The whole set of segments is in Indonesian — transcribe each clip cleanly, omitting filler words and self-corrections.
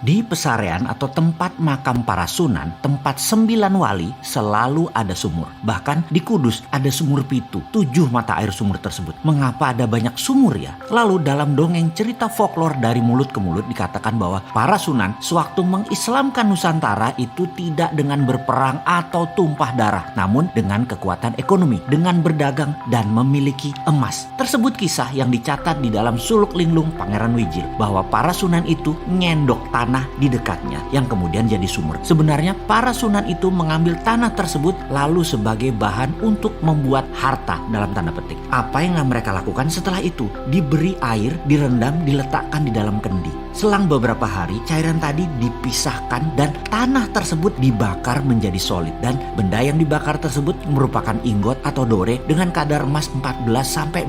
Di Pesarean atau tempat makam para sunan, tempat 9 wali, selalu ada sumur. Bahkan di Kudus ada sumur pitu, 7 mata air sumur tersebut. Mengapa ada banyak sumur ya? Lalu dalam dongeng cerita folklor dari mulut ke mulut dikatakan bahwa para sunan sewaktu mengislamkan Nusantara itu tidak dengan berperang atau tumpah darah, namun dengan kekuatan ekonomi, dengan berdagang dan memiliki emas. Tersebut kisah yang dicatat di dalam Suluk Linglung Pangeran Wijil, bahwa para sunan itu ngendok tanah di dekatnya yang kemudian jadi sumur. Sebenarnya para sunan itu mengambil tanah tersebut lalu sebagai bahan untuk membuat harta dalam tanda petik. Apa yang mereka lakukan setelah itu? Diberi air, direndam, diletakkan di dalam kendi. Selang beberapa hari cairan tadi dipisahkan dan tanah tersebut dibakar menjadi solid, dan benda yang dibakar tersebut merupakan ingot atau dore dengan kadar emas 14-20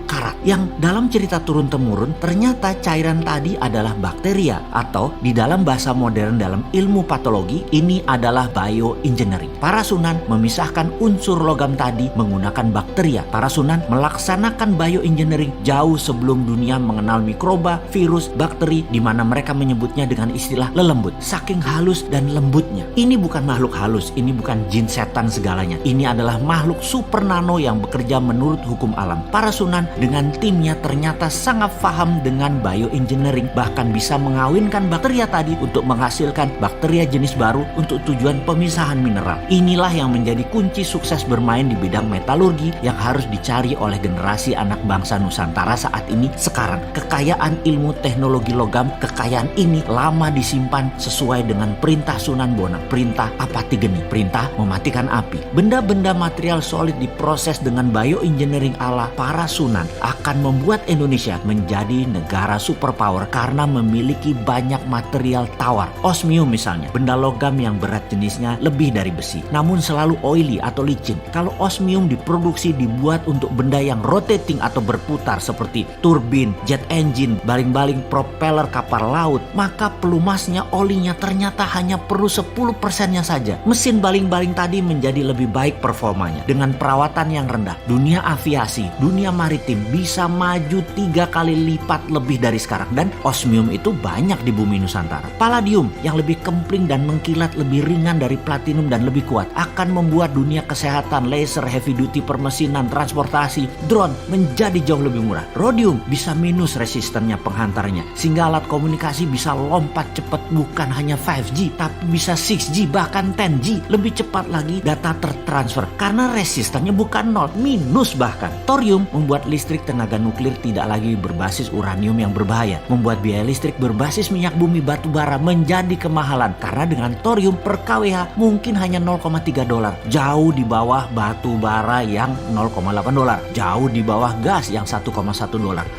karat, yang dalam cerita turun-temurun ternyata cairan tadi adalah bakteria, atau di dalam bahasa modern dalam ilmu patologi ini adalah bioengineering. Para sunan memisahkan unsur logam tadi menggunakan bakteria. Para sunan melaksanakan bioengineering jauh sebelum dunia mengenal mikroba, virus, bakteri, di mana mereka menyebutnya dengan istilah lelembut. Saking halus dan lembutnya. Ini bukan makhluk halus, ini bukan jin setan segalanya. Ini adalah makhluk super nano yang bekerja menurut hukum alam. Para sunan dengan timnya ternyata sangat paham dengan bioengineering, bahkan bisa mengawinkan bakteria tadi untuk menghasilkan bakteria jenis baru untuk tujuan pemisahan mineral. Inilah yang menjadi kunci sukses bermain di bidang metalurgi yang harus dicari oleh generasi anak bangsa Nusantara saat ini sekarang. Kekayaan ilmu teknologi logam, kekayaan ini lama disimpan sesuai dengan perintah Sunan Bonang, perintah Apati Geni, perintah mematikan api. Benda-benda material solid diproses dengan bioengineering ala para sunan akan membuat Indonesia menjadi negara superpower karena memiliki banyak material tawar. Osmium misalnya, benda logam yang berat jenisnya lebih dari besi, namun selalu oily atau licin. Kalau osmium diproduksi dibuat untuk benda yang rotating atau berputar seperti turbin, jet engine, baling-baling propeller kapal laut, maka pelumasnya, olinya ternyata hanya perlu 10%-nya saja. Mesin baling-baling tadi menjadi lebih baik performanya dengan perawatan yang rendah. Dunia aviasi, dunia maritim bisa maju 3 kali lipat lebih dari sekarang, dan osmium itu banyak di bumi Nusantara. Palladium yang lebih kempling dan mengkilat, lebih ringan dari platinum dan lebih kuat, akan membuat dunia kesehatan, laser, heavy duty, permesinan, transportasi, drone menjadi jauh lebih murah. Rhodium bisa minus resistennya penghantarnya, sehingga alat komunikasi bisa lompat cepat, bukan hanya 5G tapi bisa 6G bahkan 10G. Lebih cepat lagi data tertransfer karena resistannya bukan 0, minus bahkan. Thorium membuat listrik tenaga nuklir tidak lagi berbasis uranium yang berbahaya, membuat biaya listrik berbasis minyak bumi batu bara menjadi kemahalan karena dengan thorium per kWh mungkin hanya $0,3, jauh di bawah batu bara yang $0,8, jauh di bawah gas yang $1,1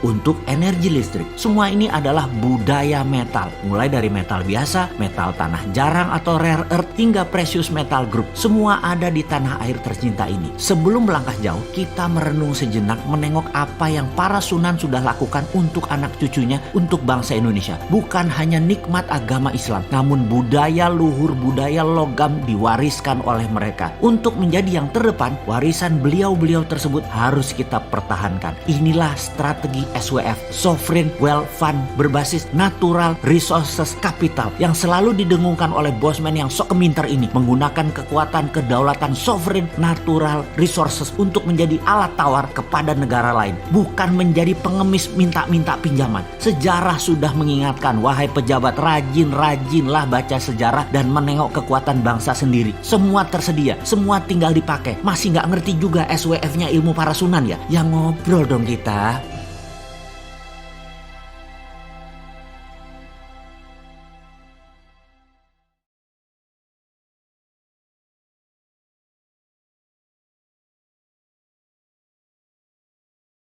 untuk energi listrik. Semua ini adalah budaya metal, mulai dari metal biasa, metal tanah jarang atau rare earth, hingga precious metal group. Semua ada di tanah air tercinta ini. Sebelum melangkah jauh, kita merenung sejenak menengok apa yang para sunan sudah lakukan untuk anak cucunya, untuk bangsa Indonesia. Bukan hanya nikmat agama Islam, namun budaya luhur, budaya logam diwariskan oleh mereka. Untuk menjadi yang terdepan, warisan beliau-beliau tersebut harus kita pertahankan. Inilah strategi SWF, Sovereign Wealth Fund, berbasis natural resources capital, yang selalu didengungkan oleh bosman yang sok keminter ini, menggunakan kekuatan kedaulatan sovereign natural resources untuk menjadi alat tawar kepada negara lain, bukan menjadi pengemis minta-minta pinjaman. Sejarah sudah mengingatkan, wahai pejabat, rajin-rajinlah baca sejarah dan menengok kekuatan bangsa sendiri. Semua tersedia, semua tinggal dipakai. Masih nggak ngerti juga SWF-nya ilmu para sunan ya? Yang ngobrol dong kita.